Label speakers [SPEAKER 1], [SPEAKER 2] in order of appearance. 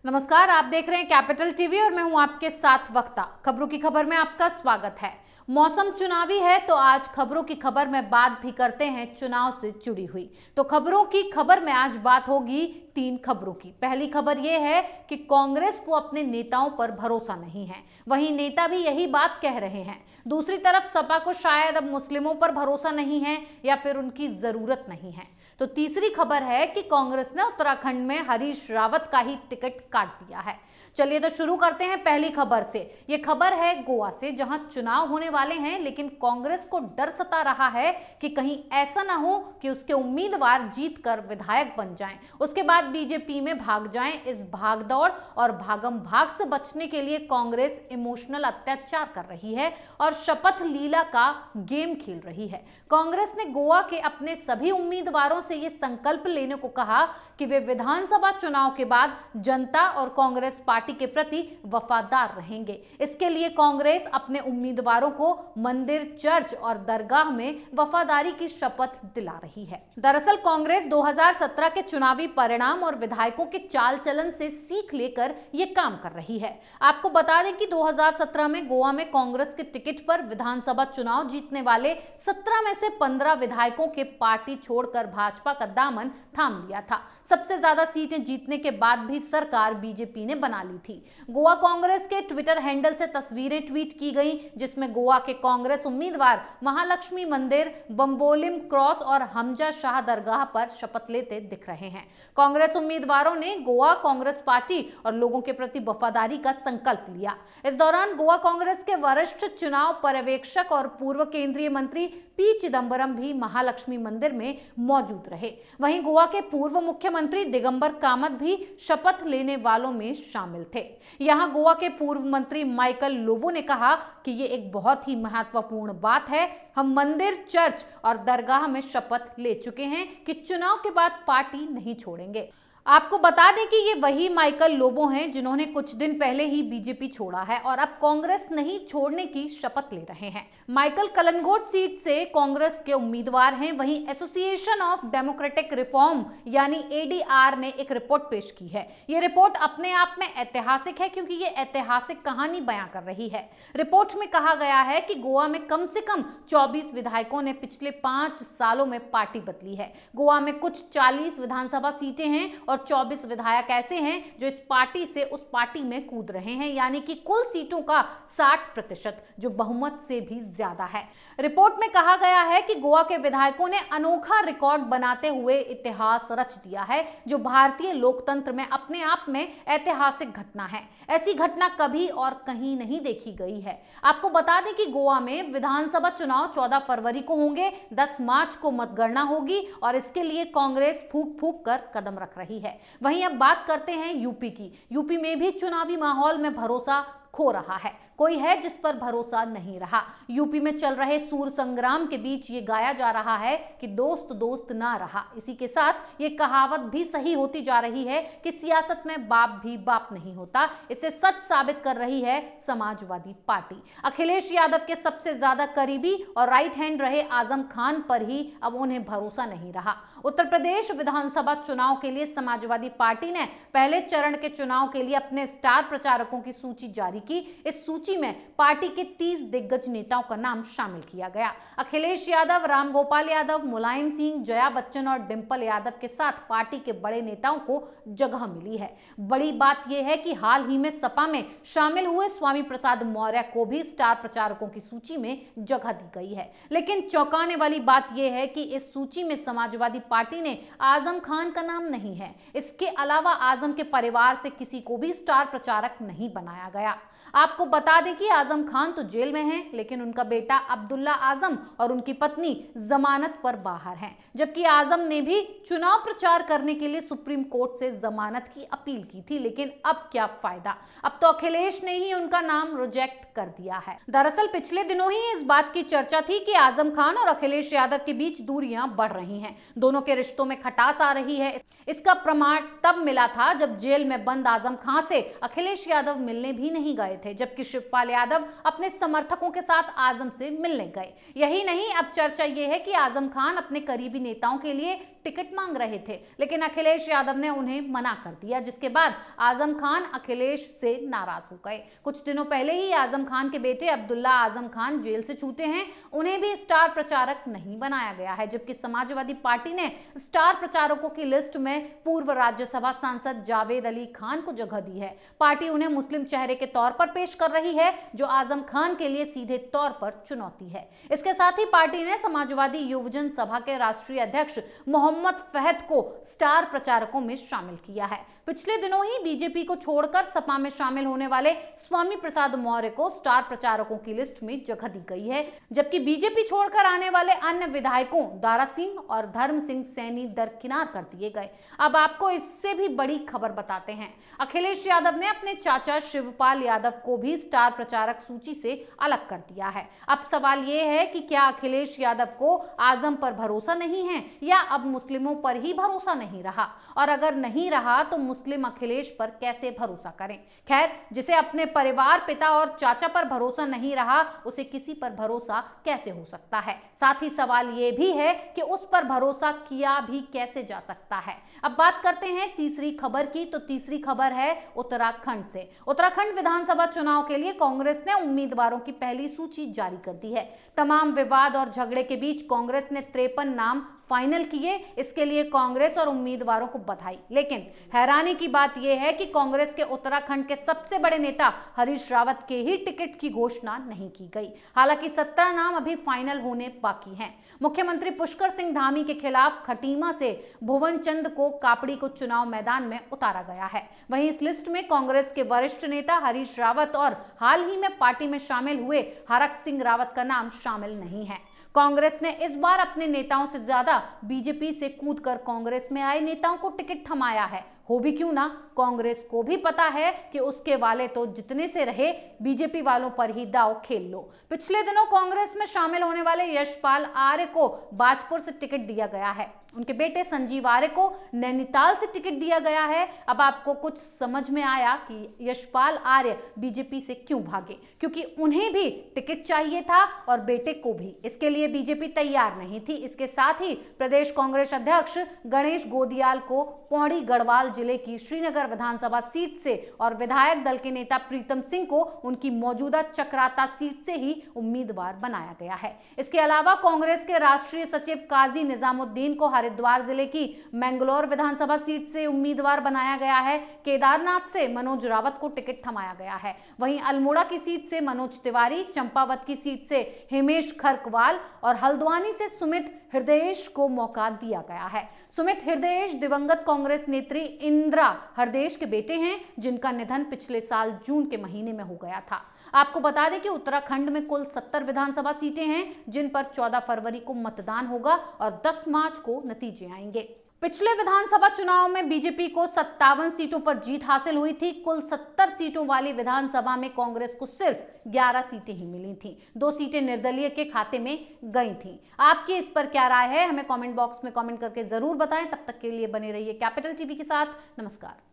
[SPEAKER 1] नमस्कार, आप देख रहे हैं कैपिटल टीवी और मैं हूं आपके साथ वक्ता। खबरों की खबर में आपका स्वागत है। मौसम चुनावी है तो आज खबरों की खबर में बात भी करते हैं चुनाव से जुड़ी हुई। तो खबरों की खबर में आज बात होगी 3 खबरों की। पहली खबर यह है कि कांग्रेस को अपने नेताओं पर भरोसा नहीं है, वहीं नेता भी यही बात कह रहे हैं। दूसरी तरफ सपा को शायद अब मुस्लिमों पर भरोसा नहीं है या फिर उनकी जरूरत नहीं है। तो तीसरी खबर है कि कांग्रेस ने उत्तराखंड में हरीश रावत का ही टिकट काट दिया है। चलिए तो शुरू करते हैं पहली खबर से। ये खबर है गोवा से, जहां चुनाव होने वाले हैं, लेकिन कांग्रेस को डर सता रहा है कि कहीं ऐसा ना हो कि उसके उम्मीदवार जीतकर विधायक बन जाएं, उसके बाद बीजेपी में भाग जाएं। इस भागदौड़ और भागम भाग से बचने के लिए कांग्रेस इमोशनल अत्याचार कर रही है और शपथ लीला का गेम खेल रही है। कांग्रेस ने गोवा के अपने सभी उम्मीदवारों से ये संकल्प लेने को कहा कि वे विधानसभा चुनाव के बाद जनता और कांग्रेस पार्टी के प्रति वफादार रहेंगे। इसके लिए कांग्रेस अपने उम्मीदवारों को मंदिर, चर्च और दरगाह में वफादारी की शपथ दिला रही है। दरअसल कांग्रेस 2017 के चुनावी परिणाम और विधायकों के चाल चलन से सीख लेकर ये काम कर रही है। आपको बता दें कि 2017 में गोवा में कांग्रेस के टिकट पर विधानसभा चुनाव जीतने वाले 17 में से 15 विधायकों के पार्टी छोड़कर भाजपा का दामन थाम लिया था। सबसे ज्यादा सीटें जीतने के बाद भी सरकार बीजेपी ने बना ली थी। गोवा कांग्रेस के ट्विटर हैंडल से तस्वीरें ट्वीट की गई, जिसमें गोवा के कांग्रेस उम्मीदवार महालक्ष्मी मंदिर, बम्बोलिम क्रॉस और हमजा शाह दरगाह पर शपथ लेते दिख रहे हैं। कांग्रेस उम्मीदवारों ने गोवा कांग्रेस पार्टी और लोगों के प्रति वफादारी का संकल्प लिया। इस दौरान गोवा कांग्रेस के वरिष्ठ चुनाव पर्यवेक्षक और पूर्व केंद्रीय मंत्री पी चिदंबरम भी महालक्ष्मी मंदिर में मौजूद रहे। वहीं गोवा के पूर्व मुख्यमंत्री दिगंबर कामत भी शपथ लेने वालों में शामिल थे। यहां गोवा के पूर्व मंत्री माइकल लोबो ने कहा कि ये एक बहुत ही महत्वपूर्ण बात है। हम मंदिर, चर्च और दरगाह में शपथ ले चुके हैं कि चुनाव के बाद पार्टी नहीं छोड़ेंगे। आपको बता दें कि ये वही माइकल लोबो हैं जिन्होंने कुछ दिन पहले ही बीजेपी छोड़ा है और अब कांग्रेस नहीं छोड़ने की शपथ ले रहे हैं। माइकल कलनगोट सीट से कांग्रेस के उम्मीदवार हैं। वहीं एसोसिएशन ऑफ डेमोक्रेटिक रिफॉर्म यानी एडीआर ने एक रिपोर्ट पेश की है। ये रिपोर्ट अपने आप में ऐतिहासिक है क्योंकि ये ऐतिहासिक कहानी बयां कर रही है। रिपोर्ट में कहा गया है कि गोवा में कम से कम 24 विधायकों ने पिछले 5 सालों में पार्टी बदली है। गोवा में कुछ 40 विधानसभा सीटें हैं और 24 विधायक ऐसे हैं जो इस पार्टी से उस पार्टी में कूद रहे हैं, यानी कि कुल सीटों का 60%, जो बहुमत से भी ज्यादा है। रिपोर्ट में कहा गया है कि गोवा के विधायकों ने अनोखा रिकॉर्ड बनाते हुए इतिहास रच दिया है, जो भारतीय लोकतंत्र में अपने आप में ऐतिहासिक घटना है। ऐसी घटना कभी और कहीं नहीं देखी गई है। आपको बता दें कि गोवा में विधानसभा चुनाव 14 फरवरी को होंगे, 10 मार्च को मतगणना होगी और इसके लिए कांग्रेस फूंक फूंक कर कदम रख रही है। वहीं अब बात करते हैं यूपी की। यूपी में भी चुनावी माहौल में भरोसा खो रहा है। कोई है जिस पर भरोसा नहीं रहा। यूपी में चल रहे सूर संग्राम के बीच ये गाया जा रहा है कि दोस्त दोस्त ना रहा। इसी के साथ ये कहावत भी सही होती जा रही है कि सियासत में बाप भी बाप नहीं होता। इसे सच साबित कर रही है समाजवादी पार्टी। अखिलेश यादव के सबसे ज्यादा करीबी और राइट हैंड रहे आजम खान पर ही अब उन्हें भरोसा नहीं रहा। उत्तर प्रदेश विधानसभा चुनाव के लिए समाजवादी पार्टी ने पहले चरण के चुनाव के लिए अपने स्टार प्रचारकों की सूची जारी की। इस सूची में पार्टी के 30 दिग्गज नेताओं का नाम शामिल किया गया। अखिलेश यादव, रामगोपाल यादव, मुलायम सिंह, जया बच्चन और डिंपल यादव के साथ पार्टी के बड़े नेताओं को जगह मिली है। बड़ी बात यह है कि हाल ही में सपा में शामिल हुए स्वामी प्रसाद मौर्य को भी स्टार प्रचारकों की सूची में जगह दी गई है। लेकिन चौंकाने वाली बात यह है कि इस सूची में समाजवादी पार्टी ने आजम खान का नाम नहीं है। इसके अलावा आजम के परिवार से किसी को भी स्टार प्रचारक नहीं बनाया गया। आपको बता दें कि आजम खान तो जेल में हैं, लेकिन उनका बेटा अब्दुल्ला आजम और उनकी पत्नी जमानत पर बाहर हैं। जबकि आजम ने भी चुनाव प्रचार करने के लिए सुप्रीम कोर्ट से जमानत की अपील की थी, लेकिन अब क्या फायदा, अब तो अखिलेश ने ही उनका नाम रिजेक्ट कर दिया है। दरअसल पिछले दिनों ही इस बात की चर्चा थी कि आजम खान और अखिलेश यादव के बीच दूरियां बढ़ रही हैं, दोनों के रिश्तों में खटास आ रही है। इसका प्रमाण तब मिला था जब जेल में बंद आजम खान से अखिलेश यादव मिलने भी नहीं गए थे, जबकि शिवपाल यादव अपने समर्थकों के साथ आजम से मिलने गए। यही नहीं, अब चर्चा यह है कि आजम खान अपने करीबी नेताओं के लिए टिकट मांग रहे थे, लेकिन अखिलेश यादव ने उन्हें मना कर दिया, जिसके बाद आजम खान अखिलेश से नाराज हो गए। कुछ दिनों पहले ही आजम खान के बेटे अब्दुल्ला आजम खान जेल से छूटे हैं, उन्हें भी स्टार प्रचारक नहीं बनाया गया है, जबकि समाजवादी पार्टी ने स्टार प्रचारकों की लिस्ट में पूर्व राज्यसभा सांसद जावेद अली खान को जगह दी है। पार्टी उन्हें मुस्लिम चेहरे के तौर पर पेश कर रही है, जो आजम खान के लिए सीधे तौर पर चुनौती है। इसके साथ ही पार्टी ने समाजवादी युवजन सभा के राष्ट्रीय अध्यक्ष मोहम्मद फहद को स्टार प्रचारकों में शामिल किया है। पिछले दिनों ही बीजेपी को छोड़कर सपा में शामिल होने वाले स्वामी प्रसाद मौर्य को स्टार प्रचारकों की लिस्ट में जगह दी गई है, जबकि बीजेपी छोड़कर आने वाले अन्य विधायकों दारा सिंह और धर्म सिंह सैनी दरकिनार कर दिए गए। अब आपको इससे भी बड़ी खबर बताते हैं। अखिलेश यादव ने अपने चाचा शिवपाल यादव को भी स्टार प्रचारक सूची से अलग कर दिया है। अब सवाल यह है कि क्या अखिलेश यादव को आजम पर भरोसा नहीं है, या अब मुस्लिमों पर ही भरोसा नहीं रहा, और अगर नहीं रहा तो मुस्लिम अखिलेश पर कैसे भरोसा करें। खैर, जिसे अपने परिवार, पिता और चाचा पर भरोसा नहीं रहा, उसे किसी पर भरोसा कैसे हो सकता है। साथ ही सवाल यह भी है कि उस पर भरोसा किया भी कैसे जा सकता है। अब बात करते हैं तीसरी खबर की, तो तीसरी खबर है उत्तराखंड से। उत्तराखंड विधानसभा चुनाव के लिए कांग्रेस ने उम्मीदवारों की पहली सूची जारी कर दी है। तमाम विवाद और झगड़े के बीच कांग्रेस ने 53 नाम फाइनल किए। इसके लिए कांग्रेस और उम्मीदवारों को बधाई। लेकिन हैरानी की बात यह है कि कांग्रेस के उत्तराखंड के सबसे बड़े नेता हरीश रावत के ही टिकट की घोषणा नहीं की गई। हालांकि 17 नाम अभी फाइनल होने बाकी हैं। मुख्यमंत्री पुष्कर सिंह धामी के खिलाफ खटीमा से भुवन चंद को कापड़ी को चुनाव मैदान में उतारा गया है। वहीं इस लिस्ट में कांग्रेस के वरिष्ठ नेता हरीश रावत और हाल ही में पार्टी में शामिल हुए हरक सिंह रावत का नाम शामिल नहीं है। कांग्रेस ने इस बार अपने नेताओं से ज्यादा बीजेपी से कूदकर कांग्रेस में आए नेताओं को टिकट थमाया है। हो भी क्यों ना, कांग्रेस को भी पता है कि उसके वाले तो जितने से रहे, बीजेपी वालों पर ही दांव खेल लो। पिछले दिनों कांग्रेस में शामिल होने वाले यशपाल आर्य को बाजपुर से टिकट दिया गया है। उनके बेटे संजीव आर्य को नैनीताल से टिकट दिया गया है। अब आपको कुछ समझ में आया कि यशपाल आर्य बीजेपी से क्यों भागे, क्योंकि उन्हें भी टिकट चाहिए था और बेटे को भी। इसके लिए बीजेपी तैयार नहीं थी। इसके साथ ही प्रदेश कांग्रेस अध्यक्ष गणेश गोदियाल को पौड़ी गढ़वाल जिले की श्रीनगर विधानसभा सीट से और विधायक दल के नेता प्रीतम सिंह को उनकी मौजूदा चक्राता सीट से ही उम्मीदवार बनाया गया है। इसके अलावा कांग्रेस के राष्ट्रीय सचिव काजी निजामुद्दीन को हरिद्वार जिले की मैंगलोर विधानसभा सीट से उम्मीदवार बनाया गया है। केदारनाथ से मनोज रावत को टिकट थमाया गया है। वहीं अल्मोड़ा की सीट से मनोज तिवारी, चंपावत की सीट से हिमेश खरकवाल और हल्द्वानी से सुमित हृदयेश को मौका दिया गया है। सुमित हृदयेश दिवंगत कांग्रेस नेत्री इंदिरा हृदयेश के बेटे हैं, जिनका निधन पिछले साल जून के महीने में हो गया था। आपको बता दें कि उत्तराखंड में कुल 70 विधानसभा सीटें हैं, जिन पर 14 फरवरी को मतदान होगा और 10 मार्च को नतीजे आएंगे। पिछले विधानसभा चुनाव में बीजेपी को 57 सीटों पर जीत हासिल हुई थी। कुल 70 सीटों वाली विधानसभा में कांग्रेस को सिर्फ 11 सीटें ही मिली थी। 2 सीटें निर्दलीय के खाते में गई थीं। आपकी इस पर क्या राय है, हमें कमेंट बॉक्स में कमेंट करके जरूर बताएं। तब तक के लिए बने रहिए कैपिटल टीवी के साथ। नमस्कार।